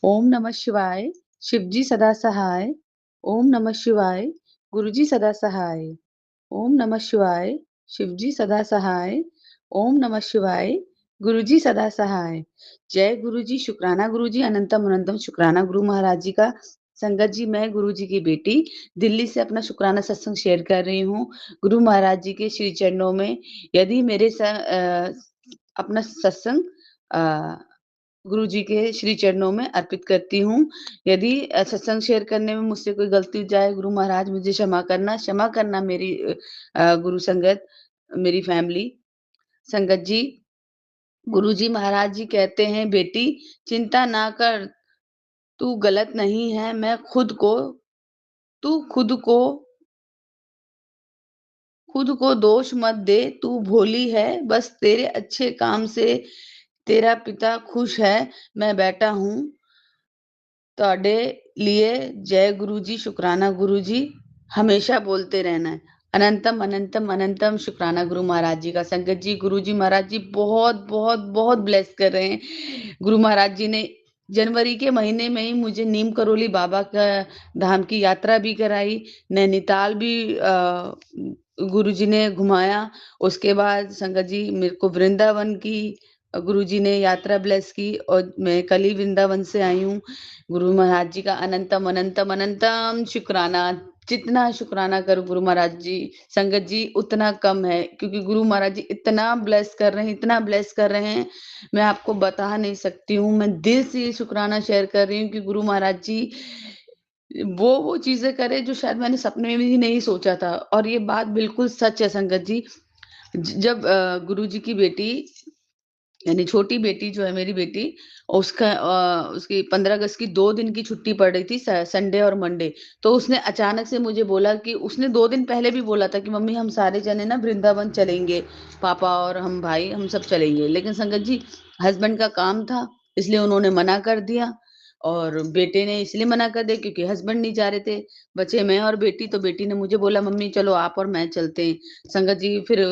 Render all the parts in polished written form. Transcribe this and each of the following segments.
ओम नमः शिवाय, शिवजी सदा सहाय। ओम नमः शिवाय, गुरुजी सदा सहाय। ओम नमः शिवाय, शिवजी सदा सहाय। ओम नमः शिवाय, गुरुजी सदा सहाय। जय गुरुजी, शुक्राना गुरुजी, अनंतम अनंतम शुक्राना गुरु महाराज जी का। संगत जी, मैं गुरुजी की बेटी दिल्ली से अपना शुक्राना सत्संग शेयर कर रही हूँ। गुरु महाराज जी के श्री चरणों में यदि अपना सत्संग अ, गुरुजी के श्री चरणों में अर्पित करती हूँ। यदि सत्संग शेयर करने में मुझसे कोई गलती हो जाए, गुरु महाराज मुझे क्षमा करना मेरी गुरु संगत, मेरी फैमिली। संगत जी, गुरुजी महाराज जी कहते हैं, बेटी चिंता ना कर, तू गलत नहीं है, तू खुद को दोष मत दे, तू भोली है, बस तेरे अच्छे काम से तेरा पिता खुश है। मैं बैठा हूँ ਤੁਹਾਡੇ लिए जय गुरु जी, शुक्राना गुरु जी, हमेशा बोलते रहना है। अनंतम अनंतम अनंतम शुक्राना गुरु महाराज जी का। संगत जी, गुरु जी महाराज जी बहुत बहुत बहुत ब्लेस कर रहे हैं। गुरु महाराज जी ने जनवरी के महीने में ही मुझे नीम करोली बाबा का धाम की यात्रा भी कराई, नैनीताल भी गुरु जी ने घुमाया। उसके बाद संगत जी मेरे को वृंदावन की गुरुजी ने यात्रा ब्लेस की और मैं कल ही वृंदावन से आई हूँ। गुरु महाराज जी का अनंतम अनंतम अनंतम शुक्राना। जितना शुक्राना करूं गुरु महाराज जी, संगत जी, उतना कम है, क्योंकि गुरु महाराज जी इतना ब्लेस कर रहे हैं, इतना ब्लेस कर रहे हैं, मैं आपको बता नहीं सकती हूँ। मैं दिल से ये शुक्राना शेयर कर रही हूँ कि गुरु महाराज जी वो चीजें करे जो शायद मैंने सपने में भी नहीं सोचा था। और ये बात बिल्कुल सच है संगत जी। जब गुरु जी की बेटी, यानी छोटी बेटी जो है मेरी बेटी, उसकी 15 अगस्त की 2 दिन की छुट्टी पड़ रही थी, संडे और मंडे। तो उसने अचानक से मुझे बोला कि उसने 2 दिन पहले भी बोला था कि मम्मी हम सारे जने ना वृंदावन चलेंगे, पापा और हम भाई हम सब चलेंगे। लेकिन संगत जी हस्बैंड का काम था, इसलिए उन्होंने मना कर दिया। और बेटे ने इसलिए मना कर दिया क्योंकि हस्बैंड नहीं जा रहे थे, बचे मैं और बेटी। तो बेटी ने मुझे बोला मम्मी चलो आप और मैं चलते हैं। संगत जी फिर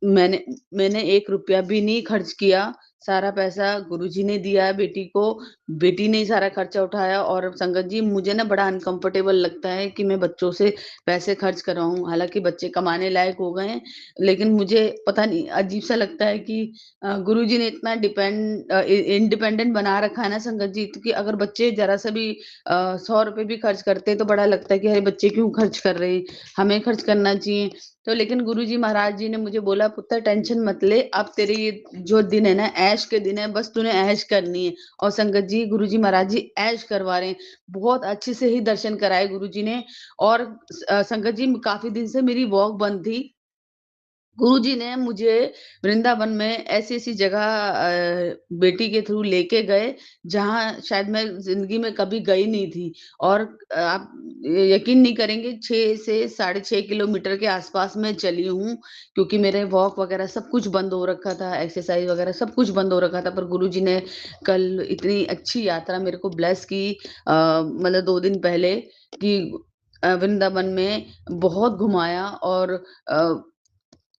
मैंने मैंने 1 रुपया भी नहीं खर्च किया, सारा पैसा गुरुजी ने दिया बेटी को, बेटी ने ही सारा खर्चा उठाया। और संगत जी मुझे ना बड़ा अनकंफर्टेबल लगता है कि मैं बच्चों से पैसे खर्च कराऊँ, हालाँकि बच्चे कमाने लायक हो गए हैं, लेकिन मुझे पता नहीं अजीब-सा लगता है कि गुरुजी ने इतना इंडिपेंडेंट बना रखा है ना संगत जी, क्योंकि अगर बच्चे ज़रा-सा भी 100 रुपए भी खर्च करते हैं तो बड़ा लगता है कि अरे बच्चे क्यों खर्च कर रहे हैं, हमें खर्च करना चाहिए। तो लेकिन गुरुजी महाराज जी ने मुझे बोला पुत्र टेंशन मत ले, अब तेरे ये जो दिन है ना ऐश के दिन है, बस तूने ऐश करनी है। और संगत जी गुरुजी महाराज जी ऐश करवा रहे हैं, बहुत अच्छे से ही दर्शन कराए गुरुजी ने। और संगत जी काफी दिन से मेरी वॉक बंद थी, गुरुजी ने मुझे वृंदावन में ऐसी-ऐसी जगह बेटी के थ्रू लेके गए, जहाँ शायद मैं ज़िंदगी में कभी गई नहीं थी। और आप यकीन नहीं करेंगे 6 से साढ़े 6 किलोमीटर के आसपास मैं चली हूँ, क्योंकि मेरे वॉक वगैरह सब कुछ बंद हो रखा था, एक्सरसाइज़ वगैरह सब कुछ बंद हो रखा था। पर गुरुजी ने कल इतनी अच्छी यात्रा मेरे को ब्लेस की, मतलब 2 दिन पहले, कि वृंदावन में बहुत घुमाया। और अ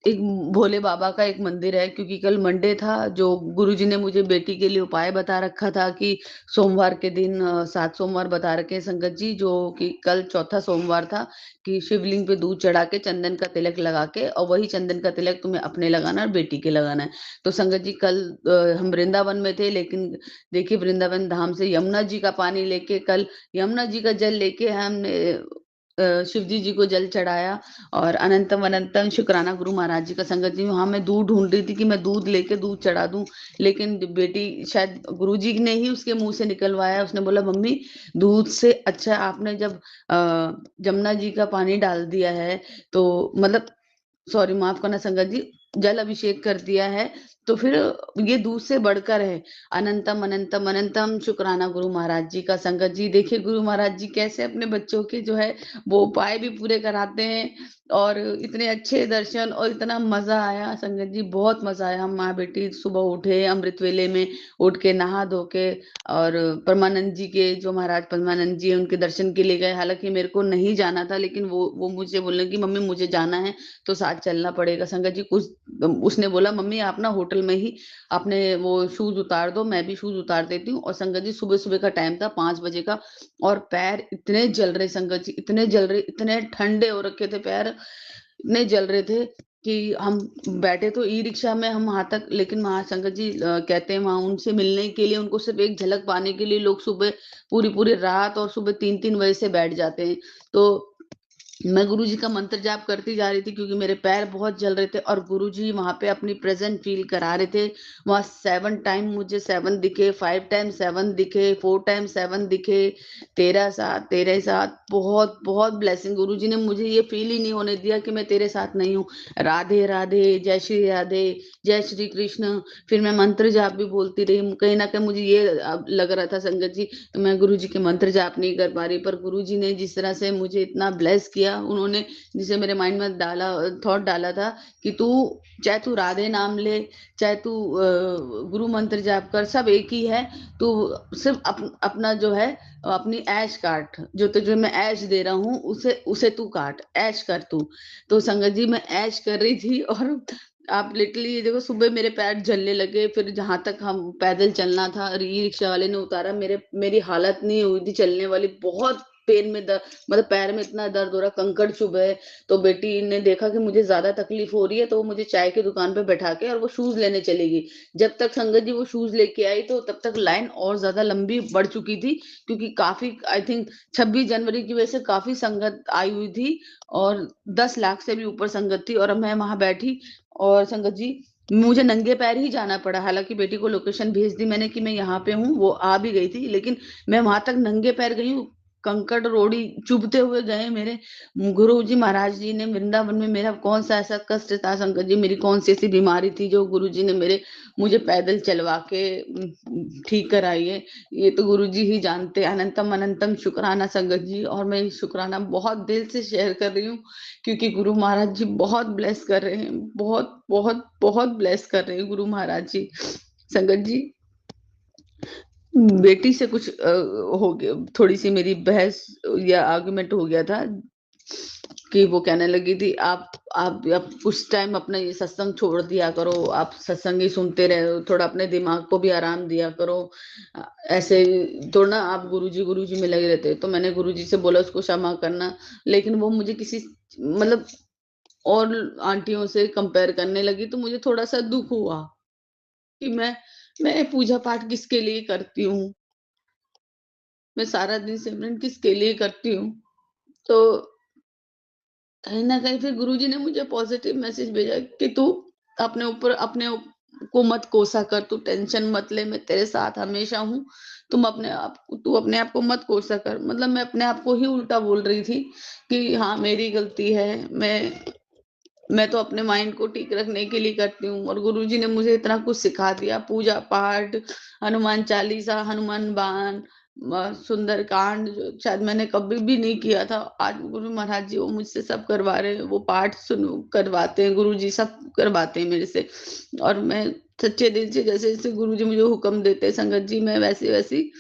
एक भोले बाबा का एक मंदिर है, क्योंकि कल मंडे था, जो गुरुजी ने मुझे बेटी के लिए उपाय बता रखा था कि सोमवार के दिन 7 सोमवार बता रखे हैं संगत जी, जो कि कल चौथा सोमवार था, कि शिवलिंग पे दूध चढ़ा के चंदन का तिलक लगा के, और वही चंदन का तिलक तुम्हें अपने लगाना है और बेटी के लगाना है। तो संगत जी कल हम वृंदावन में थे, लेकिन देखिए वृंदावन धाम से यमुना जी का पानी लेके, कल यमुना जी का जल लेके हमने शिव जी को जल चढ़ाया। और अनंतम अनंतम शुक्राना गुरु महाराज जी का। संगत जी वहाँ मैं दूध ढूँढ रही थी कि मैं दूध लेके दूध चढ़ा दूँ, लेकिन बेटी शायद गुरुजी ने ही उसके मुँह से निकलवाया। उसने बोला मम्मी दूध से अच्छा आपने जब जमुना जी का पानी डाल दिया है, तो मतलब सॉरी माफ़ करना संगत जी, जल अभिषेक कर दिया है, तो फिर ये दूध से बढ़कर है। अनंतम अनंतम अनंतम शुक्राना गुरु महाराज जी का। संगत जी देखिए गुरु महाराज जी कैसे अपने बच्चों के जो है वो उपाय भी पूरे कराते हैं। और इतने अच्छे दर्शन और इतना मज़ा आया संगत जी, बहुत मज़ा आया। हम माँ-बेटी सुबह उठे, अमृत वेले में उठ के नहा धो के और परमानंद जी के, जो महाराज परमानंद जी हैं, उनके दर्शन के लिए गए। हालाँकि मेरे को नहीं जाना था, लेकिन वो मुझे बोलने लगी, "मम्मी मुझे जाना है, तो साथ चलना पड़ेगा।" संगत जी उसने बोला, "मम्मी आप ना होटल में ही अपने वो शूज़ उतार दो, मैं भी शूज़ उतार देती हूँ।" और संगत जी सुबह-सुबह का टाइम था 5 बजे का, और पैर इतने जल रहे संगत जी, इतने जल रहे, इतने ठंडे हो रखे थे पैर, इतने जल रहे थे कि हम बैठे तो ई-रिक्शा में हम वहाँ तक, लेकिन वहाँ संगत जी कहते हैं वहाँ उनसे मिलने के लिए, उनको सिर्फ़ एक झलक पाने के लिए लोग सुबह पूरी-पूरी रात और सुबह 3-3 बजे से बैठ जाते हैं। तो मैं गुरुजी का मंत्र जाप करती जा रही थी, क्योंकि मेरे पैर बहुत जल रहे थे, और गुरुजी वहाँ पे अपनी प्रेज़ेंस फ़ील करा रहे थे। वहाँ 7 टाइम मुझे 7 दिखे, 5 टाइम 7 दिखे, 4 टाइम 7 दिखे, 13 साथ, 13 साथ, बहुत, बहुत ब्लेसिंग। गुरुजी ने मुझे ये फ़ील ही नहीं होने दिया कि मैं तेरे साथ नहीं हूँ। राधे, राधे, जय श्री राधे, जय श्री कृष्ण। फिर मैं मंत्र जाप भी बोलती रही। कहीं न कहीं मुझे ये लग रहा था संगत जी, मैं गुरुजी के मंत्र जाप नहीं कर पा रही, पर गुरुजी ने जिस तरह से मुझे इतना ब्लेस किया, उन्होंने जिसे मेरे माइंड में थॉट डाला था कि चाहे तू राधे नाम ले, चाहे तू गुरु मंत्र जाप कर, सब एक ही है। तू सिर्फ अपना जो है अपनी ऐश काट, जो तुझे मैं ऐश दे रहा हूँ, उसे उसे तू काट, ऐश कर तू। तो संगत जी मैं ऐश कर रही थी, और आप लिटरली ये देखो, सुबह मेरे पैर जलने लगे, फिर जहाँ तक हम पैदल चलना था, ई-रिक्शा वाले ने उतारा, मेरी हालत नहीं हुई थी चलने वाली, बहुत पेन में मतलब पैर में इतना दर्द हो रहा, कंकड़ चुभ है। तो बेटी ने देखा कि मुझे ज़्यादा तकलीफ हो रही है, तो वो मुझे चाय की दुकान पे बैठा के और वो शूज़ लेने चली गई। जब तक संगत जी वो शूज़ लेके आई, तो तब तक लाइन और ज़्यादा लंबी बढ़ चुकी थी, क्योंकि काफ़ी आई थिंक 26 जनवरी की वजह से काफ़ी संगत आई हुई थी, और 10 लाख से भी ऊपर संगत थी, और मैं वहाँ बैठी, और संगत जी मुझे नंगे पैर ही जाना पड़ा। हालाँकि बेटी को लोकेशन भेज दी मैंने कि मैं यहाँ पे हूँ, वो आ भी गई थी, लेकिन मैं वहाँ तक नंगे पैर गई हूँ। कंकड़ रोड़ी चुभते हुए गए मेरे। गुरुजी महाराज जी ने वृंदावन में, मेरा कौन-सा ऐसा कष्ट था संगत जी, मेरी कौन-सी ऐसी बीमारी थी जो गुरुजी ने मुझे पैदल चलवा के ठीक कराई है। ये तो गुरुजी ही जानते हैं। अनंतम अनंतम शुक्राना संगत जी, और मैं ये शुक्राना बहुत दिल से शेयर कर रही हूँ, क्योंकि गुरु महाराज जी बहुत ब्लेस कर रहे हैं, बहुत, बहुत, बहुत ब्लेस कर रहे हैं गुरु महाराज जी। संगत जी, बेटी से कुछ हो गया, थोड़ी-सी मेरी बहस या आर्गुमेंट हो गया था, कि वो कहने लगी थी, आप कुछ टाइम अपना ये सत्संग छोड़ दिया करो, आप सत्संग ही सुनते रहे हो, थोड़ा अपने दिमाग को भी आराम दिया करो। ऐसे थोड़ा ना आप गुरुजी में लगे रहते हो। तो मैंने गुरुजी से बोला उसको क्षमा करना, लेकिन वो मुझे किसी मतलब और आंटियों से कंपेयर करने लगी, तो मुझे थोड़ा-सा दुःख हुआ कि मैं पूजा पाठ किसके लिए करती हूँ? मैं सारा दिन सिमरन किसके लिए करती हूँ? तो कहीं न कहीं फिर गुरुजी ने मुझे पॉज़िटिव मैसेज भेजा कि तू अपने ऊपर को मत कोसा कर, तू टेंशन मत ले, मैं तेरे साथ हमेशा हूँ। तू अपने आप को मत कोसा कर। मतलब मैं अपने आप को ही उल्टा बोल रही थी कि हाँ, मेरी गलती है, मैं तो अपने माइंड को ठीक रखने के लिए करती हूँ, और गुरुजी ने मुझे इतना कुछ सिखा दिया, पूजा पाठ, हनुमान चालीसा, हनुमान बाण, सुंदरकांड, जो शायद मैंने कभी भी नहीं किया था। आज गुरु महाराज जी वो मुझसे सब करवा रहे हैं, वो पाठ करवाते हैं, गुरुजी सब करवाते हैं मेरे से, और मैं सच्चे दिल से जैसे जैसे गुरुजी मुझे हुक्म देते हैं संगत जी, मैं वैसी वैसी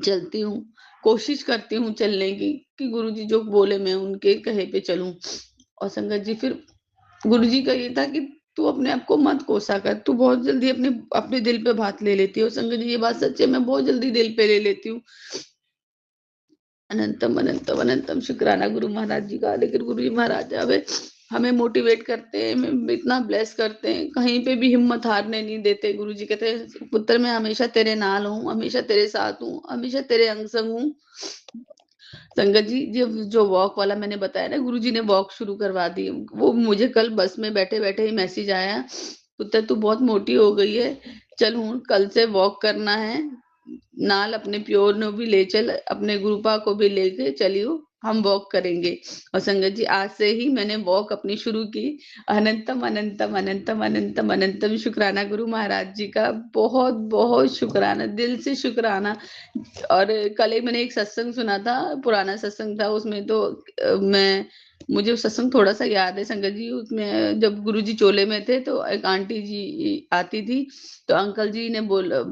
चलती हूँ, कोशिश करती हूँ चलने की, कि गुरुजी जो बोले मैं उनके कहे पे चलूँ। और संगत जी फिर गुरुजी का ये था कि तू अपने आप को मत कोसा कर, तू बहुत जल्दी अपने अपने दिल पे बात ले लेती है, और संगत जी ये बात सच है, मैं बहुत जल्दी दिल पे ले लेती हूँ। अनंतम अनंतम अनंतम शुक्राना गुरु महाराज जी का। लेकिन गुरु जी महाराज हमें मोटिवेट करते हैं, हमें इतना ब्लेस करते हैं, कहीं पे भी हिम्मत हारने नहीं देते। गुरु जी कहते हैं, पुत्र मैं हमेशा तेरे नाल हूँ, हमेशा तेरे साथ हूँ, हमेशा तेरे अंग संग हूँ। संगत जी, जो वॉक वाला मैंने बताया ना, गुरुजी ने वॉक शुरू करवा दी। वो मुझे कल बस में बैठे-बैठे ही मैसेज आया, "पुत्र तू बहुत मोटी हो गई है, चल हुण कल से वॉक करना है, नाल अपने प्योर नु भी ले चल, अपने गुरुपा को भी लेके चलियो, हम वॉक करेंगे।" और संगत जी आज से ही मैंने वॉक अपनी शुरू की। अनंतम अनंतम अनंतम अनंतम अनंतम शुक्राना गुरु महाराज जी का, बहुत-बहुत शुक्राना, दिल से शुक्राना। और कल एक मैंने एक सत्संग सुना था, पुराना सत्संग था, उसमें तो मैं मुझे वो सत्संग थोड़ा-सा याद है संगत जी, उसमें जब गुरुजी चोले में थे तो एक आंटी जी आती थी, तो अंकल जी ने बोला,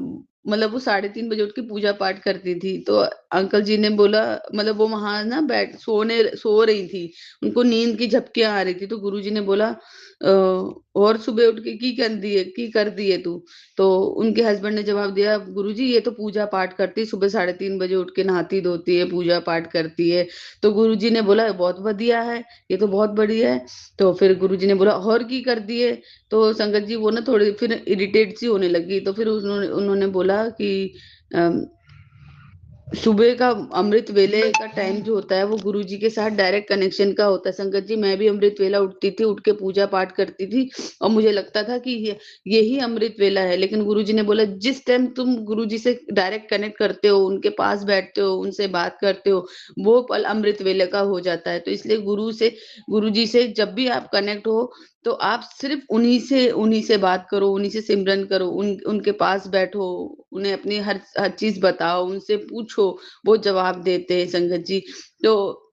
मतलब वो 3:30 बजे उठ के पूजा पाठ करती थी, तो अंकल जी ने बोला, मतलब वो वहाँ ना सो रही थी, उनको नींद की झपकियाँ आ रही थी, तो गुरुजी ने बोला और सुबह उठ के की कर दी है तू? तो उनके हस्बैंड ने जवाब दिया, गुरुजी ये तो पूजा पाठ करती है, सुबह 3:30 बजे उठ के नहाती धोती है, पूजा पाठ करती है। तो गुरुजी ने बोला बहुत बढ़िया है, ये तो बहुत बढ़िया है। तो फिर गुरुजी ने बोला और की कर दिए? तो संगत जी वो ना थोड़ी फिर इरिटेट सी होने लगी, तो फिर उन्होंने उन्होंने बोला कि अम, सुबह का अमृत वेले का टाइम जो होता है वो गुरुजी के साथ डायरेक्ट कनेक्शन का होता है। संगत जी मैं भी अमृत वेला उठती थी, उठ के पूजा पाठ करती थी और मुझे लगता था कि यही अमृत वेला है, लेकिन गुरुजी ने बोला जिस टाइम तुम गुरुजी से डायरेक्ट कनेक्ट करते हो, उनके पास बैठते हो, उनसे बात करते हो, वो पल अमृत वेले का हो जाता है। तो इसलिए गुरुजी से जब भी आप कनेक्ट हो, तो आप सिर्फ उन्हीं से बात करो, उन्हीं से सिमरन करो, उनके पास बैठो, उन्हें अपनी हर चीज बताओ, उनसे पूछो, वो जवाब देते हैं संगत जी। तो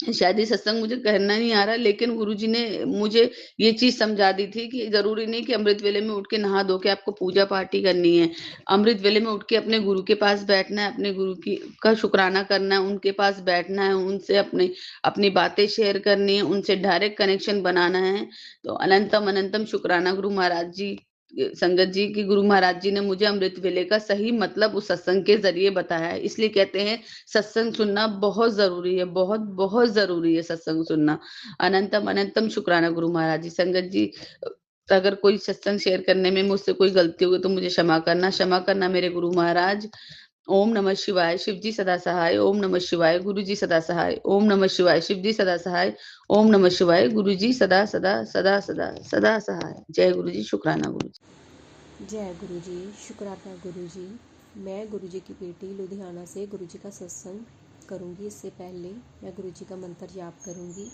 शायद ये सत्संग मुझे कहना नहीं आ रहा, लेकिन गुरुजी ने मुझे ये चीज समझा दी थी कि जरूरी नहीं कि अमृत वेले में उठ के नहा धो के आपको पूजा पाठ ही करनी है। अमृत वेले में उठ के अपने गुरु के पास बैठना है, अपने गुरु की का शुक्राना करना है, उनके पास बैठना है, उनसे अपनी अपनी बातें शेयर करनी है, उनसे डायरेक्ट कनेक्शन बनाना है। तो अनंतम अनंतम शुक्राना गुरु महाराज जी, संगत जी की गुरु महाराज जी ने मुझे अमृत वेले का सही मतलब उस सत्संग के जरिए बताया है। इसलिए कहते हैं सत्संग सुनना बहुत ज़रूरी है, बहुत, बहुत ज़रूरी है सत्संग सुनना। अनंतम अनंतम शुक्राना गुरु महाराज जी। संगत जी अगर कोई सत्संग शेयर करने में मुझसे कोई गलती हुई तो मुझे क्षमा करना मेरे गुरु महाराज। ओम नमः शिवाय, शिव जी सदा सहाय। ओम नमः शिवाय, गुरु जी सदा सहाय। ओम नमः शिवाय, शिव जी सदा सहाय। ओम नमः शिवाय, गुरु जी सदा सदा सदा सदा सदा सहाय। जय गुरु जी, शुक्राना गुरु जी। जय गुरु जी, शुक्राना गुरु जी। मैं गुरु जी की बेटी लुधियाना से गुरु जी का सत्संग करूंगी। इससे पहले मैं गुरु जी का मंत्र जाप करूंगी।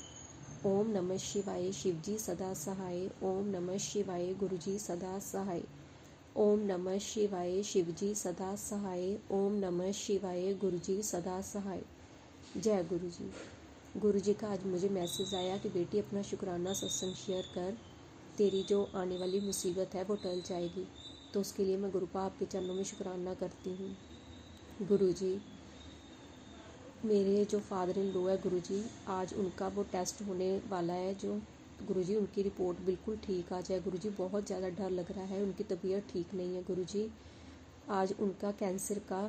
ओम नमः शिवाय, शिव जी सदा सहाय। ओम नमः शिवाय, गुरु जी सदा सहाय। ओम नमः शिवाय, शिव जी सदा सहाय। ओम नमः शिवाय, गुरु जी सदा सहाय। जय गुरु जी। गुरु जी का आज मुझे मैसेज आया कि बेटी अपना शुक्राना सत्संग शेयर कर, तेरी जो आने वाली मुसीबत है वो टल जाएगी। तो उसके लिए मैं गुरु का आपके चरणों में शुक्राना करती हूँ। गुरु जी, मेरे जो फादर इन लॉ है गुरु जी, आज उनका वो टेस्ट होने वाला है, जो गुरु जी उनकी रिपोर्ट बिल्कुल ठीक आ जाए। गुरु जी बहुत ज़्यादा डर लग रहा है, उनकी तबीयत ठीक नहीं है। गुरु जी आज उनका कैंसर का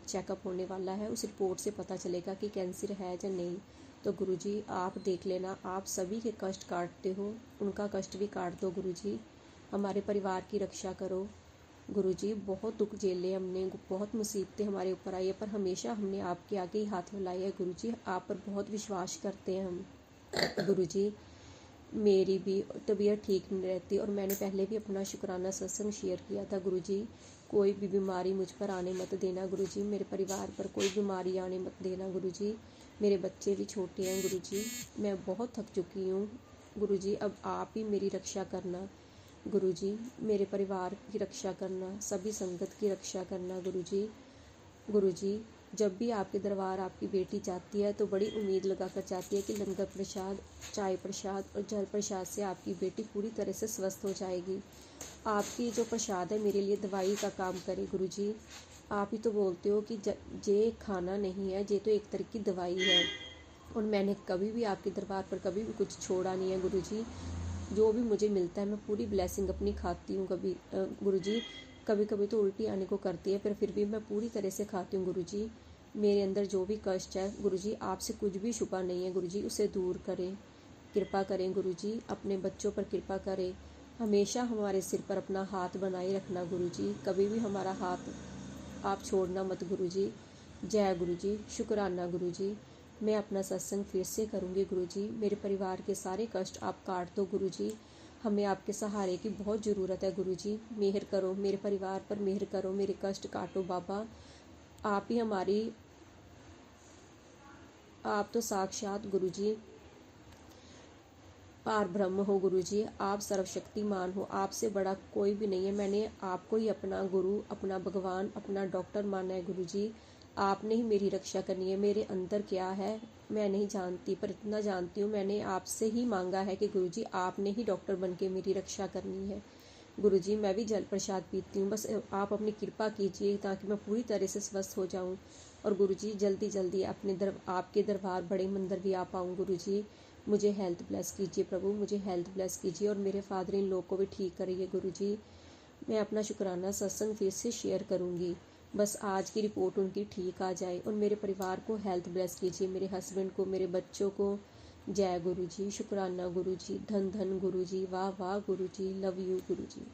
चेकअप होने वाला है, उस रिपोर्ट से पता चलेगा कि कैंसर है या नहीं। तो गुरुजी आप देख लेना, आप सभी के कष्ट काटते हो, उनका कष्ट भी काट दो गुरुजी। हमारे परिवार की रक्षा करो गुरुजी। बहुत दुख झेले हमने, बहुत मुसीबतें हमारे ऊपर आई है, पर हमेशा हमने आपके आगे ही हाथ मिलाए है गुरुजी। आप पर बहुत विश्वास करते हैं हम गुरुजी। मेरी भी तबीयत ठीक नहीं रहती और मैंने पहले भी अपना शुक्राना सत्संग शेयर किया था गुरुजी। कोई भी बीमारी मुझ पर आने मत देना गुरुजी, मेरे परिवार पर कोई बीमारी आने मत देना गुरुजी। मेरे बच्चे भी छोटे हैं गुरुजी, मैं बहुत थक चुकी हूँ गुरुजी। अब आप ही मेरी रक्षा करना गुरुजी, मेरे परिवार की रक्षा करना, सभी संगत की रक्षा करना गुरुजी। गुरुजी जब भी आपके दरबार आपकी बेटी जाती है तो बड़ी उम्मीद लगा कर जाती है कि लंगर प्रसाद, चाय प्रसाद और जल प्रसाद से आपकी बेटी पूरी तरह से स्वस्थ हो जाएगी। आपकी जो प्रसाद है मेरे लिए दवाई का काम करे गुरुजी। आप ही तो बोलते हो कि जे खाना नहीं है, जे तो एक तरह की दवाई है। और मैंने कभी भी आपके दरबार पर कभी भी कुछ छोड़ा नहीं है गुरुजी। जो भी मुझे मिलता है मैं पूरी ब्लेसिंग अपनी खाती हूँ। कभी गुरुजी कभी कभी तो उल्टी आने को करती है, पर फिर भी मैं पूरी तरह से खाती हूँ गुरुजी। मेरे अंदर जो भी कष्ट है गुरुजी, आपसे कुछ भी छुपा नहीं है गुरुजी, उसे दूर करें, कृपा करें गुरुजी। अपने बच्चों पर कृपा करें, हमेशा हमारे सिर पर अपना हाथ बनाए रखना गुरुजी। कभी भी हमारा हाथ आप छोड़ना मत गुरुजी। जय गुरुजी, शुक्राना गुरुजी। मैं अपना सत्संग फिर से करूँगी गुरुजी। मेरे परिवार के सारे कष्ट आप काट दो गुरुजी। हमें आपके सहारे की बहुत ज़रूरत है गुरुजी। मेहर करो, मेरे परिवार पर मेहर करो, मेरे कष्ट काटो बाबा। आप ही हमारी, आप तो साक्षात गुरुजी पार ब्रह्म हो गुरुजी, आप सर्वशक्तिमान हो, आपसे बड़ा कोई भी नहीं है। मैंने आपको ही अपना गुरु, अपना भगवान, अपना डॉक्टर माना है गुरुजी। आपने ही मेरी रक्षा करनी है। मेरे अंदर क्या है मैं नहीं जानती, पर इतना जानती हूँ मैंने आपसे ही मांगा है कि गुरुजी आपने ही डॉक्टर बन के मेरी रक्षा करनी है। गुरुजी मैं भी जल प्रसाद पीती हूँ, बस आप अपनी कृपा कीजिए ताकि मैं पूरी तरह से स्वस्थ हो जाऊँ। और गुरुजी जल्दी जल्दी आपके दरबार बड़े मंदिर भी आ पाऊँ। गुरुजी मुझे हेल्थ ब्लेस कीजिए प्रभु, मुझे हेल्थ ब्लेस कीजिए और मेरे फादर इन लोग को भी ठीक करिए। गुरुजी मैं अपना शुक्राना सत्संग फिर से शेयर करूँगी, बस आज की रिपोर्ट उनकी ठीक आ जाए। और मेरे परिवार को हेल्थ ब्लेस कीजिए, मेरे हस्बैंड को, मेरे बच्चों को। जय गुरुजी, शुक्राना गुरुजी, धन धन गुरुजी, वाह वाह गुरुजी, लव यू गुरुजी।